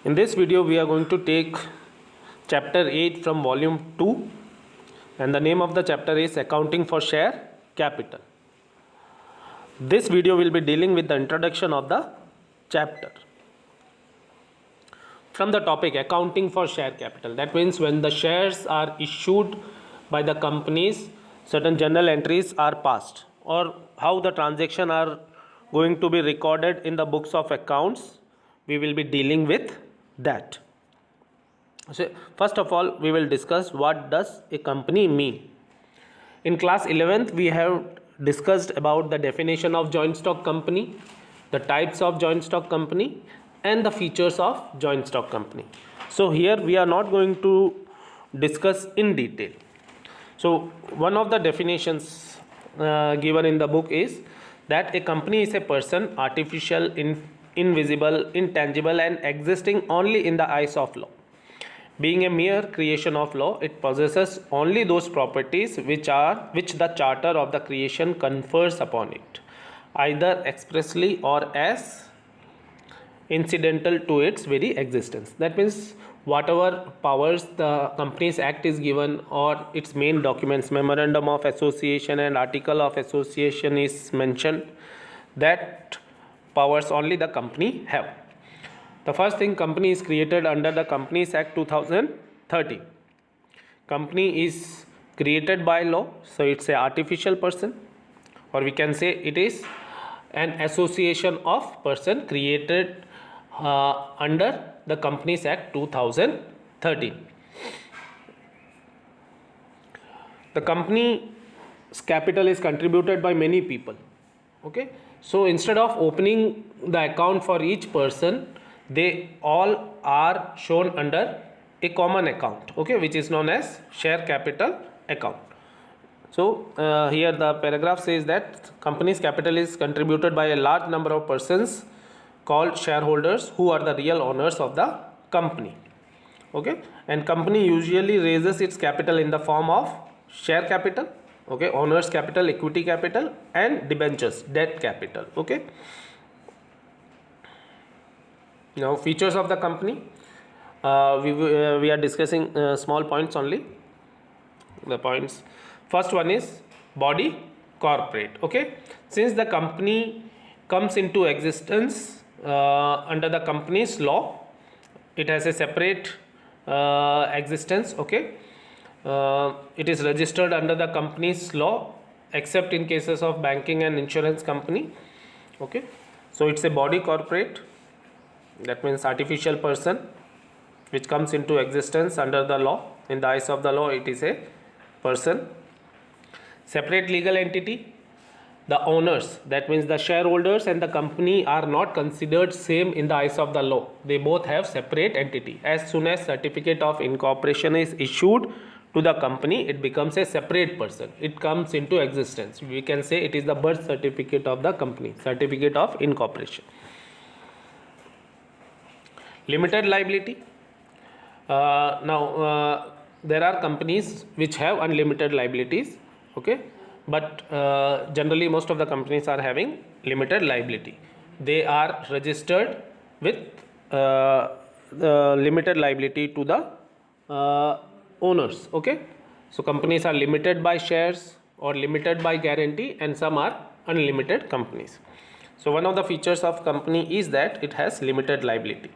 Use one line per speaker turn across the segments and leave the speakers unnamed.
In this video we are going to take chapter 8 from volume 2, and the name of the chapter is Accounting for Share Capital. This video will be dealing with the introduction of the chapter. From the topic accounting for share capital, that means when the shares are issued by the companies, certain journal entries are passed, or how the transaction are going to be recorded in the books of accounts. We will be dealing with that. So first of all, we will discuss what does a company mean. In class 11th we have discussed about the definition of joint stock company, the types of joint stock company, and the features of joint stock company. So here we are not going to discuss in detail. So one of the definitions given in the book is that a company is a person, artificial, invisible, intangible, and existing only in the eyes of law. Being a mere creation of law, it possesses only those properties which the charter of the creation confers upon it, either expressly or as incidental to its very existence. That means whatever powers the Companies Act is given, or its main documents, memorandum of association and article of association is mentioned, that powers only the company have. The first thing, company is created under the Companies Act 2013. Company is created by law, so it's a artificial person, or we can say it is an association of person created under the Companies Act 2013. The company's capital is contributed by many people. Okay, so instead of opening the account for each person, they all are shown under a common account, okay, which is known as share capital account. So here the paragraph says that company's capital is contributed by a large number of persons called shareholders, who are the real owners of the company. Okay, and company usually raises its capital in the form of share capital, okay, owners capital, equity capital, and debentures, debt capital. Okay, now features of the company, we are discussing small points only. The points, first one is body corporate. Okay, since the company comes into existence under the company's law, it has a separate existence. Okay, it is registered under the company's law except in cases of banking and insurance company. Okay, so it's a body corporate, that means artificial person which comes into existence under the law. In the eyes of the law, it is a person. Separate legal entity, the owners, that means the shareholders and the company, are not considered same in the eyes of the law. They both have separate entity. As soon as certificate of incorporation is issued to the company, it becomes a separate person. It comes into existence. We can say it is the birth certificate of the company, certificate of incorporation. Limited liability. Now there are companies which have unlimited liabilities. Okay, but generally most of the companies are having limited liability. They are registered with limited liability to the owners. Okay, so companies are limited by shares or limited by guarantee, and some are unlimited companies. So one of the features of company is that it has limited liability.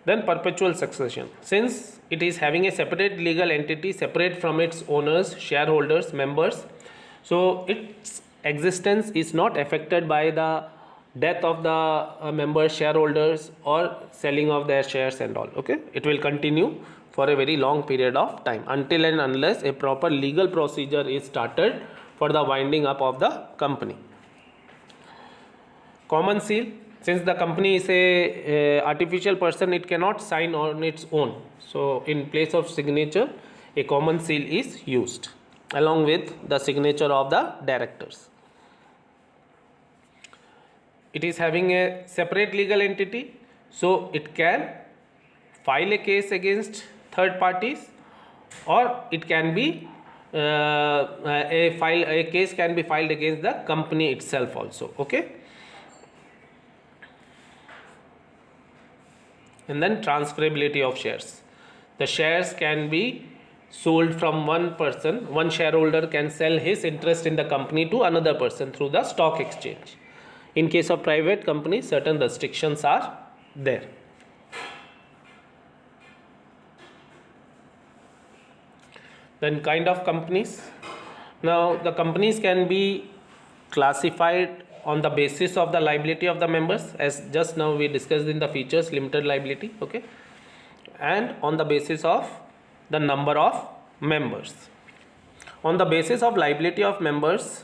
Then perpetual succession, since it is having a separate legal entity separate from its owners, shareholders, members, so its existence is not affected by the death of the members, shareholders, or selling of their shares and all. Okay, it will continue for a very long period of time until and unless a proper legal procedure is started for the winding up of the company. Common seal, since the company is a artificial person, it cannot sign on its own. So in place of signature, a common seal is used along with the signature of the directors. It is having a separate legal entity, so it can file a case against third parties, or it can be a case can be filed against the company itself also. Okay, And then transferability of shares. The shares can be sold from one person. One shareholder can sell his interest in the company to another person through the stock exchange. In case of private companies, certain restrictions are there. Then kind of companies. Now the companies can be classified on the basis of the liability of the members, as just now we discussed in the features, limited liability, okay, and on the basis of the number of members. On the basis of liability of members,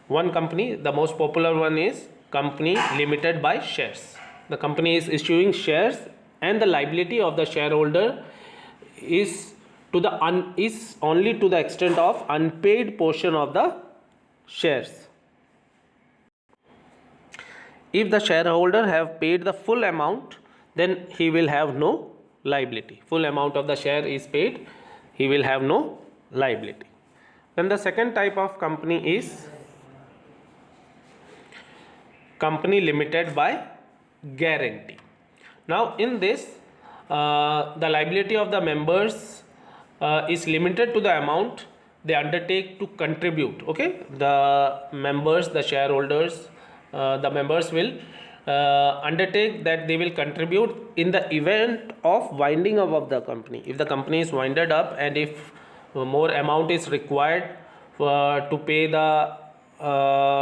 one company, the most popular one is company limited by shares. The company is issuing shares and the liability of the shareholder is only to the extent of unpaid portion of the shares. If the shareholder have paid the full amount, then he will have no liability. Full amount of the share is paid, he will have no liability. Then the second type of company is company limited by guarantee. Now in this, the liability of the members is limited to the amount they undertake to contribute. Okay, the members, the shareholders, the members will undertake that they will contribute in the event of winding up of the company. If the company is winded up and if more amount is required to pay the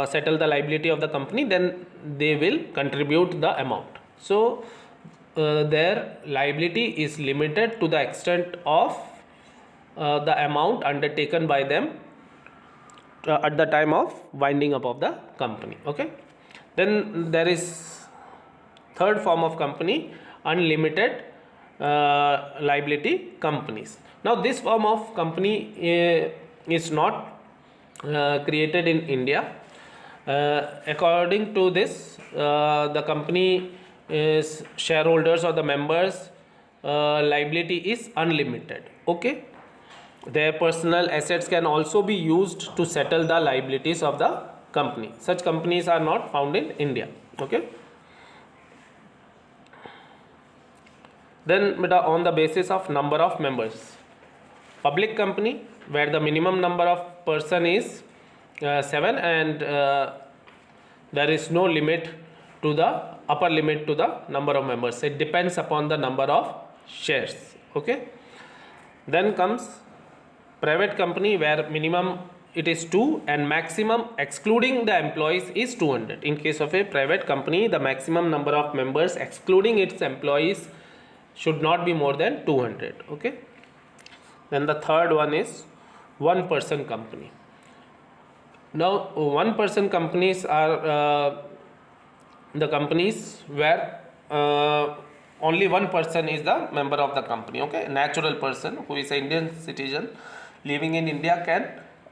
settle the liability of the company, then they will contribute the amount. So their liability is limited to the extent of the amount undertaken by them at the time of winding up of the company. Okay, then there is third form of company, unlimited liability companies. Now this form of company is not created in India. According to this, the company is shareholders or the members liability is unlimited. Okay, their personal assets can also be used to settle the liabilities of the company. Such companies are not found in India. Okay, then on the basis of number of members, public company where the minimum number of person is 7 and there is no limit to the upper limit to the number of members. It depends upon the number of shares. Okay, then comes private company where minimum it is 2 and maximum excluding the employees is 200. In case of a private company, the maximum number of members excluding its employees should not be more than 200. Okay, then the third one is one person company. Now one person companies are the companies where only one person is the member of the company. Okay, a natural person who is an Indian citizen living in India can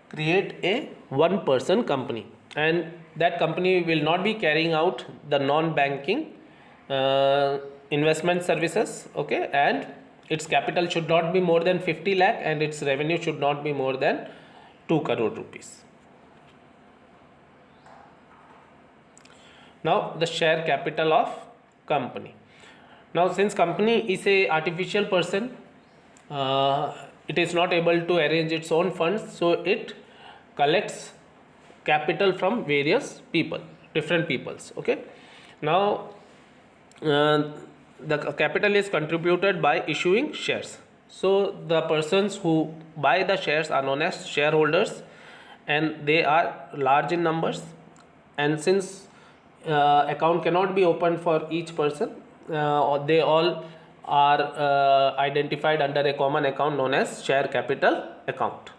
create a one person company, and that company will not be carrying out the non-banking investment services. Okay, and its capital should not be more than 50 lakh and its revenue should not be more than 2 crore rupees. Now the share capital of company. Now since company is a artificial person, it is not able to arrange its own funds, so it collects capital from various people, different peoples. Okay, now the capital is contributed by issuing shares. So the persons who buy the shares are known as shareholders and they are large in numbers, and since account cannot be opened for each person, they all are identified under a common account known as share capital account.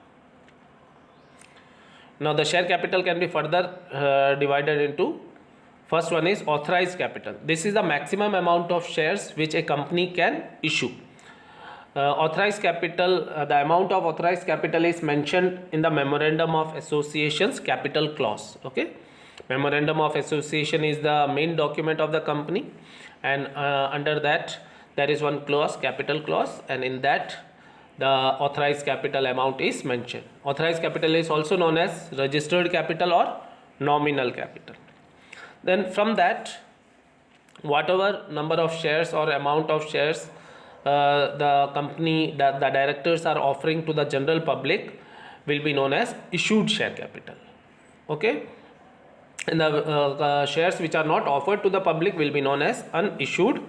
Now the share capital can be further divided into, first one is authorized capital. This is the maximum amount of shares which a company can issue. Authorized capital, the amount of authorized capital is mentioned in the memorandum of association's capital clause. Okay, memorandum of association is the main document of the company, and under that there is one clause, capital clause, and in that the authorized capital amount is mentioned. Authorized capital is also known as registered capital or nominal capital. Then from that whatever number of shares or amount of shares the company, the directors are offering to the general public will be known as issued share capital. Okay, and the shares which are not offered to the public will be known as unissued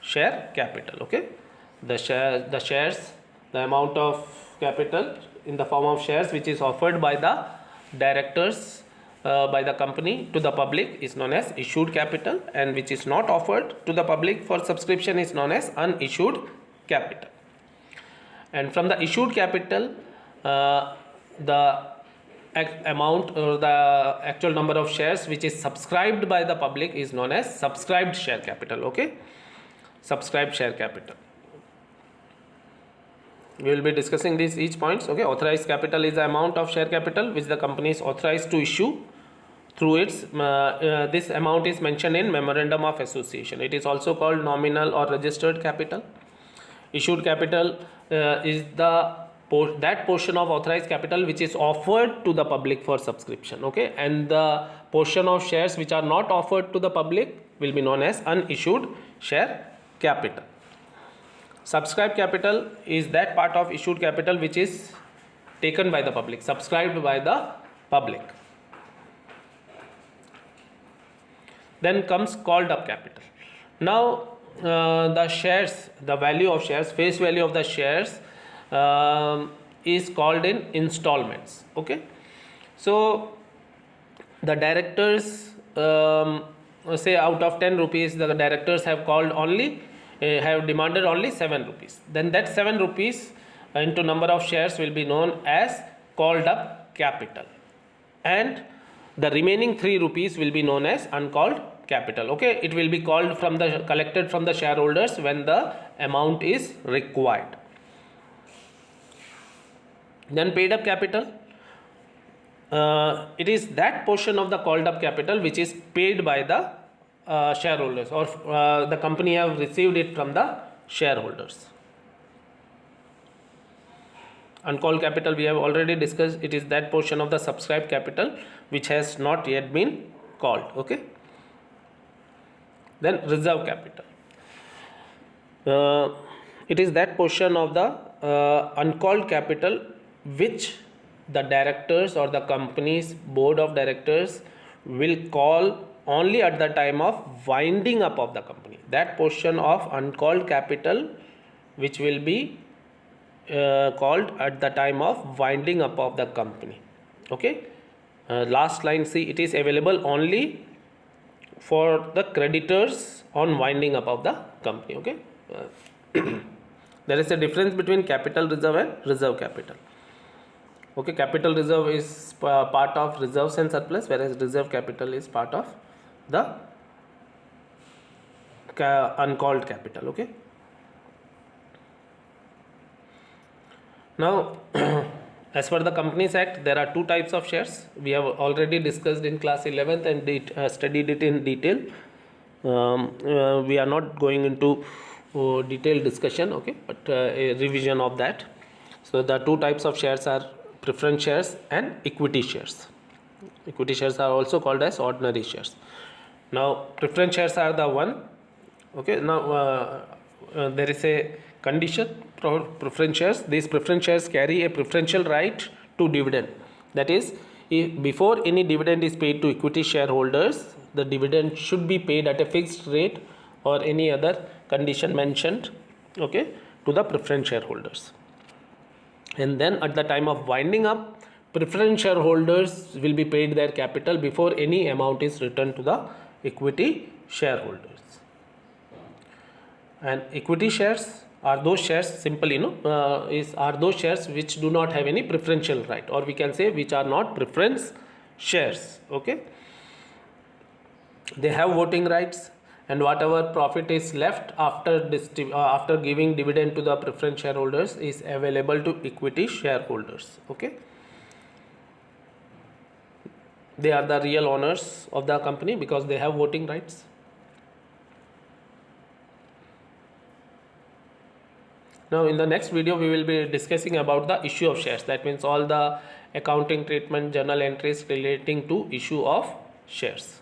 share capital. Okay, the shares, the amount of capital in the form of shares which is offered by the directors by the company to the public is known as issued capital, and which is not offered to the public for subscription is known as unissued capital. And from the issued capital, the amount or the actual number of shares which is subscribed by the public is known as subscribed share capital. Okay, subscribed share capital. We will be discussing these each points. Okay, authorized capital is the amount of share capital which the company is authorized to issue through its this amount is mentioned in memorandum of association. It is also called nominal or registered capital. Issued capital is that portion of authorized capital which is offered to the public for subscription. Okay, and the portion of shares which are not offered to the public will be known as unissued share capital. Subscribed capital is that part of issued capital which is taken by the public, subscribed by the public. Then comes called up capital. Now the shares, the value of shares, face value of the shares is called in installments. Okay, so the directors say out of 10 rupees the directors have called only have demanded only 7 rupees, then that 7 rupees into number of shares will be known as called up capital, and the remaining 3 rupees will be known as uncalled capital. Okay, it will be called from the collected from the shareholders when the amount is required. Then paid up capital, it is that portion of the called up capital which is paid by the shareholders, or the company have received it from the shareholders. Uncalled capital we have already discussed, it is that portion of the subscribed capital which has not yet been called. Okay, then reserve capital, it is that portion of the uncalled capital which the directors or the company's board of directors will call only at the time of winding up of the company. That portion of uncalled capital which will be called at the time of winding up of the company. Okay, last line, see, it is available only for the creditors on winding up of the company. Okay, there is a difference between capital reserve and reserve capital. Okay, capital reserve is part of reserves and surplus, whereas reserve capital is part of the uncalled capital. Okay, now as per the Companies Act there are two types of shares. We have already discussed in class 11th and studied it in detail. We are not going into detailed discussion. Okay, but a revision of that. So the two types of shares are preference shares and equity shares. Equity shares are also called as ordinary shares. Now preference shares are the one. Okay, now there is a condition for preference shares. These preference shares carry a preferential right to dividend. That is, if before any dividend is paid to equity shareholders, the dividend should be paid at a fixed rate or any other condition mentioned, okay, to the preference shareholders. And then at the time of winding up, preference shareholders will be paid their capital before any amount is returned to the equity shareholders. And equity shares are those shares, simply are those shares which do not have any preferential right, or we can say which are not preference shares. Okay, they have voting rights, and whatever profit is left after giving dividend to the preference shareholders is available to equity shareholders. Okay, they are the real owners of the company because they have voting rights. Now in the next video we will be discussing about the issue of shares. That means all the accounting treatment, journal entries relating to issue of shares.